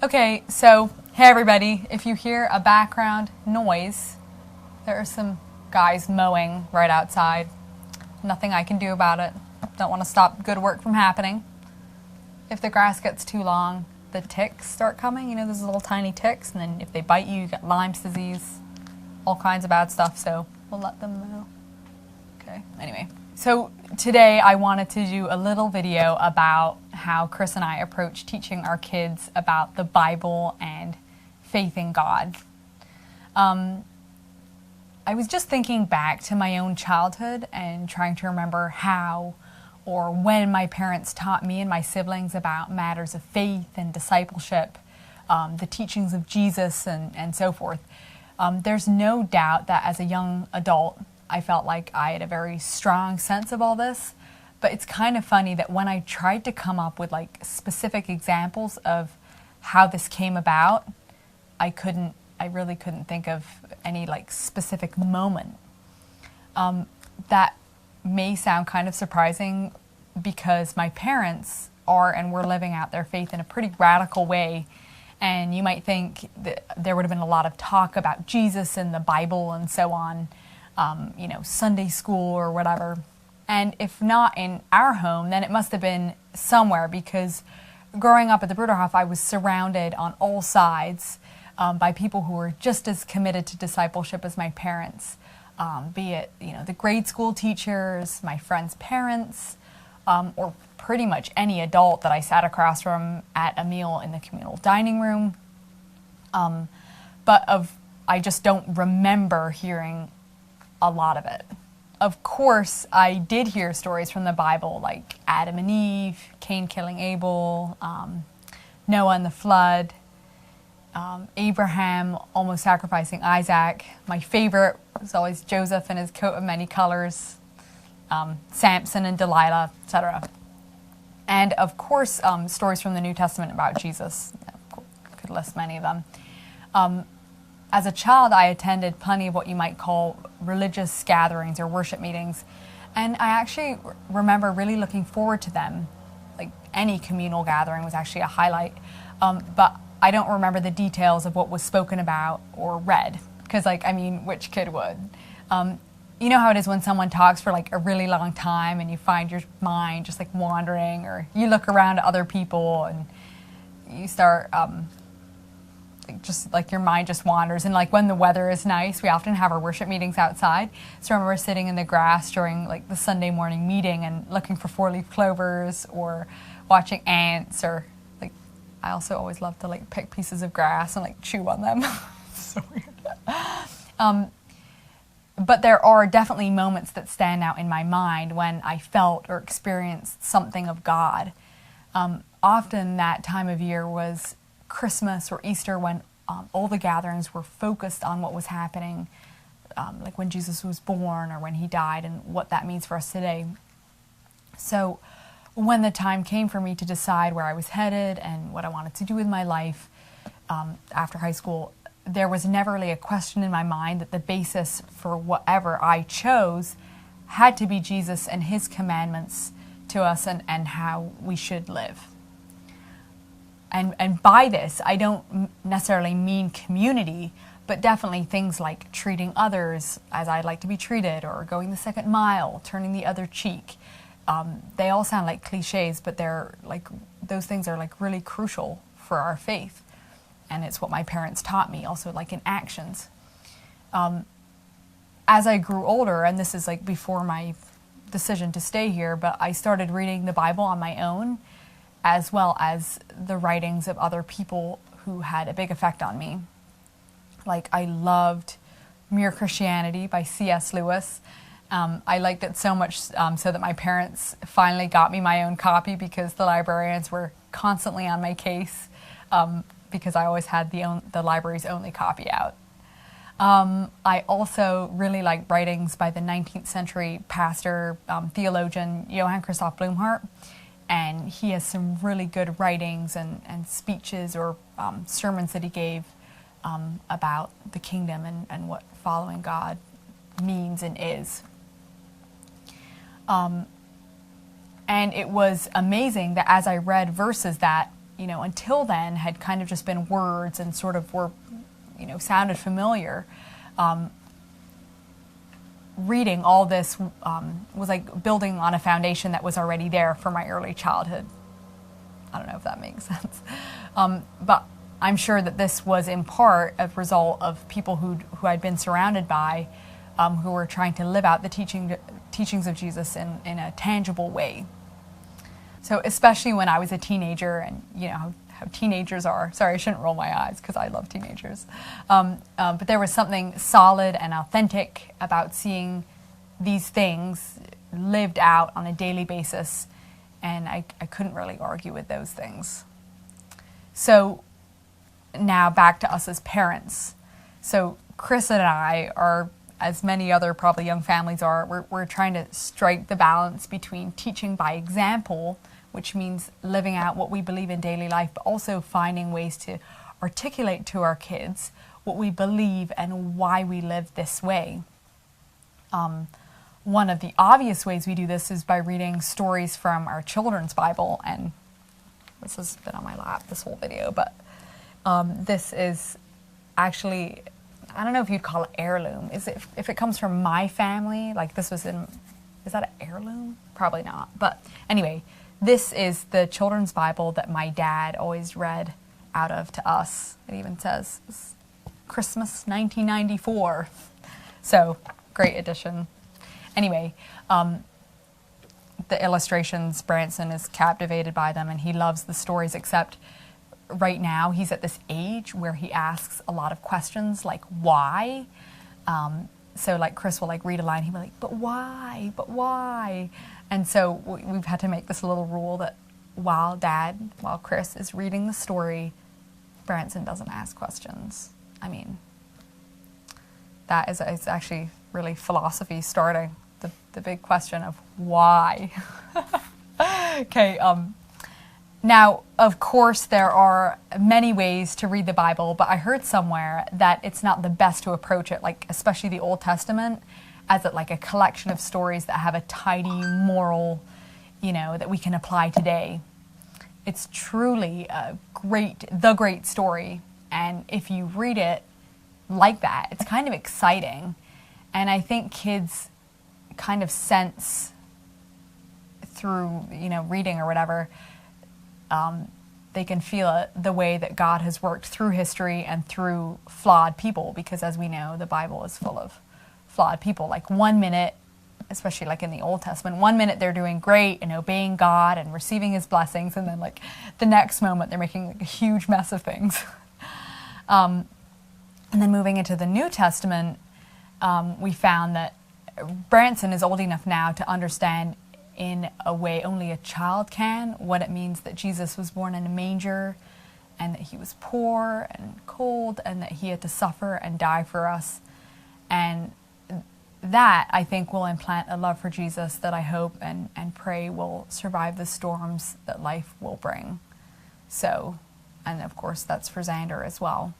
Okay, so hey everybody, if you hear a background noise, there are some guys mowing right outside. Nothing I can do about it. Don't want to stop good work from happening. If the grass gets too long, the ticks start coming. You know, those little tiny ticks, and then if they bite you, you get Lyme's disease, all kinds of bad stuff, so we'll let them know. Okay, anyway. So today I wanted to do a little video about how Chris and I approach teaching our kids about the Bible and faith in God. I was just thinking back to my own childhood and trying to remember how or when my parents taught me and my siblings about matters of faith and discipleship, the teachings of Jesus and so forth. There's no doubt that as a young adult, I felt like I had a very strong sense of all this, but it's kind of funny that when I tried to come up with like specific examples of how this came about, I really couldn't think of any like specific moment. That may sound kind of surprising because my parents are and were living out their faith in a pretty radical way. And you might think that there would have been a lot of talk about Jesus and the Bible and so on, Sunday school or whatever. And if not in our home, then it must have been somewhere, because growing up at the Bruderhof, I was surrounded on all sides by people who were just as committed to discipleship as my parents, be it, the grade school teachers, my friends' parents, or pretty much any adult that I sat across from at a meal in the communal dining room. I just don't remember hearing a lot of it. Of course, I did hear stories from the Bible like Adam and Eve, Cain killing Abel, Noah and the flood, Abraham almost sacrificing Isaac. My favorite was always Joseph and his coat of many colors, Samson and Delilah, etc. And of course, stories from the New Testament about Jesus. I could list many of them. As a child, I attended plenty of what you might call religious gatherings or worship meetings, and I actually remember really looking forward to them. Like any communal gathering was actually a highlight, but I don't remember the details of what was spoken about or read, because which kid would? You know how it is when someone talks for like a really long time and you find your mind just like wandering, or you look around at other people and you start just like your mind just wanders. And like when the weather is nice, we often have our worship meetings outside. So I remember sitting in the grass during like the Sunday morning meeting and looking for four-leaf clovers or watching ants, or like I also always love to like pick pieces of grass and like chew on them. So weird. But there are definitely moments that stand out in my mind when I felt or experienced something of God. Often that time of year was Christmas or Easter, when all the gatherings were focused on what was happening, like when Jesus was born or when he died, and what that means for us today. So when the time came for me to decide where I was headed and what I wanted to do with my life after high school, there was never really a question in my mind that the basis for whatever I chose had to be Jesus and his commandments to us and how we should live. And by this, I don't necessarily mean community, but definitely things like treating others as I'd like to be treated, or going the second mile, turning the other cheek. They all sound like cliches, but they're like, those things are like really crucial for our faith. And it's what my parents taught me, also like in actions. As I grew older, and this is like before my decision to stay here, but I started reading the Bible on my own, as well as the writings of other people who had a big effect on me. Like I loved Mere Christianity by C.S. Lewis. I liked it so much so that my parents finally got me my own copy, because the librarians were constantly on my case, because I always had the library's only copy out. I also really like writings by the 19th century pastor, theologian Johann Christoph Blumhardt. And he has some really good writings and speeches or sermons that he gave about the kingdom and what following God means and is. And it was amazing that as I read verses that until then had kind of just been words and sort of were, sounded familiar. Reading all this was like building on a foundation that was already there for my early childhood. I don't know if that makes sense. But I'm sure that this was in part a result of people who I'd been surrounded by, who were trying to live out the teachings of Jesus in a tangible way. So especially when I was a teenager, and how teenagers are. Sorry, I shouldn't roll my eyes because I love teenagers. But there was something solid and authentic about seeing these things lived out on a daily basis, and I couldn't really argue with those things. So now back to us as parents. So Chris and I are, as many other probably young families are, we're trying to strike the balance between teaching by example, which means living out what we believe in daily life, but also finding ways to articulate to our kids what we believe and why we live this way. One of the obvious ways we do this is by reading stories from our children's Bible, and this has been on my lap this whole video, but this is actually, I don't know if you'd call it heirloom. If it comes from my family, like this was in, is that an heirloom? Probably not. But anyway, this is the children's Bible that my dad always read out of to us. It even says Christmas 1994. So, great addition. Anyway, the illustrations, Branson is captivated by them and he loves the stories, except right now he's at this age where he asks a lot of questions like why. So like Chris will like read a line, he'll be like, but why? But why? And so we've had to make this little rule that while Chris is reading the story, Branson doesn't ask questions. I mean, that is actually really philosophy starting, the big question of why. Okay, now, of course, there are many ways to read the Bible, but I heard somewhere that it's not the best to approach it, like especially the Old Testament, as like a collection of stories that have a tidy moral, that we can apply today. It's truly the great story, and if you read it like that, it's kind of exciting, and I think kids kind of sense through, reading or whatever, they can feel it, the way that God has worked through history and through flawed people, because as we know, the Bible is full of flawed people. Like 1 minute, especially like in the Old Testament, 1 minute they're doing great and obeying God and receiving his blessings, and then like the next moment they're making like a huge mess of things. And then moving into the New Testament, we found that Branson is old enough now to understand in a way only a child can what it means that Jesus was born in a manger and that he was poor and cold and that he had to suffer and die for us. And that, I think, will implant a love for Jesus that I hope and pray will survive the storms that life will bring. So, and of course that's for Xander as well.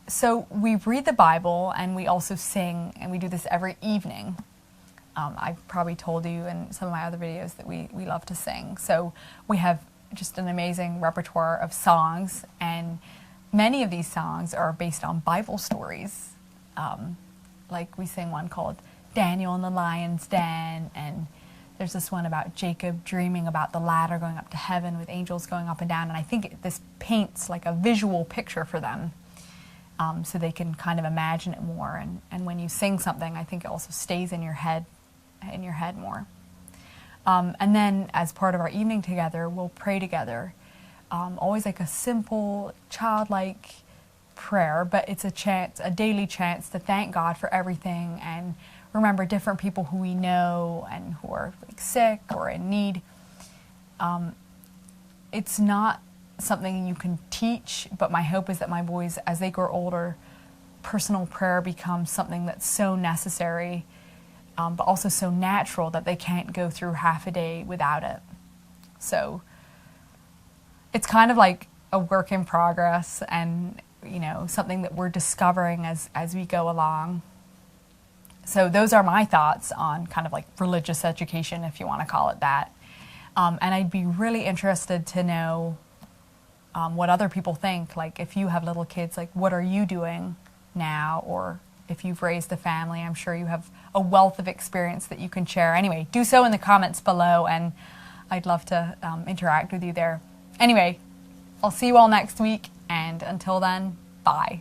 So we read the Bible and we also sing, and we do this every evening. I've probably told you in some of my other videos that we love to sing. So we have just an amazing repertoire of songs, and many of these songs are based on Bible stories. Like we sing one called Daniel in the Lion's Den, and there's this one about Jacob dreaming about the ladder going up to heaven with angels going up and down, and I think this paints like a visual picture for them. So they can kind of imagine it more, and when you sing something, I think it also stays in your head more. And then as part of our evening together, we'll pray together. Always like a simple, childlike prayer, but it's a daily chance to thank God for everything and remember different people who we know and who are like sick or in need. It's not something you can teach, but my hope is that my boys, as they grow older, personal prayer becomes something that's so necessary, but also so natural that they can't go through half a day without it. So it's kind of like a work in progress, and something that we're discovering as we go along. So those are my thoughts on kind of like religious education, if you want to call it that. And I'd be really interested to know what other people think. Like if you have little kids, like what are you doing now? Or if you've raised a family, I'm sure you have a wealth of experience that you can share. Anyway, do so in the comments below, and I'd love to interact with you there. Anyway, I'll see you all next week, and until then, bye.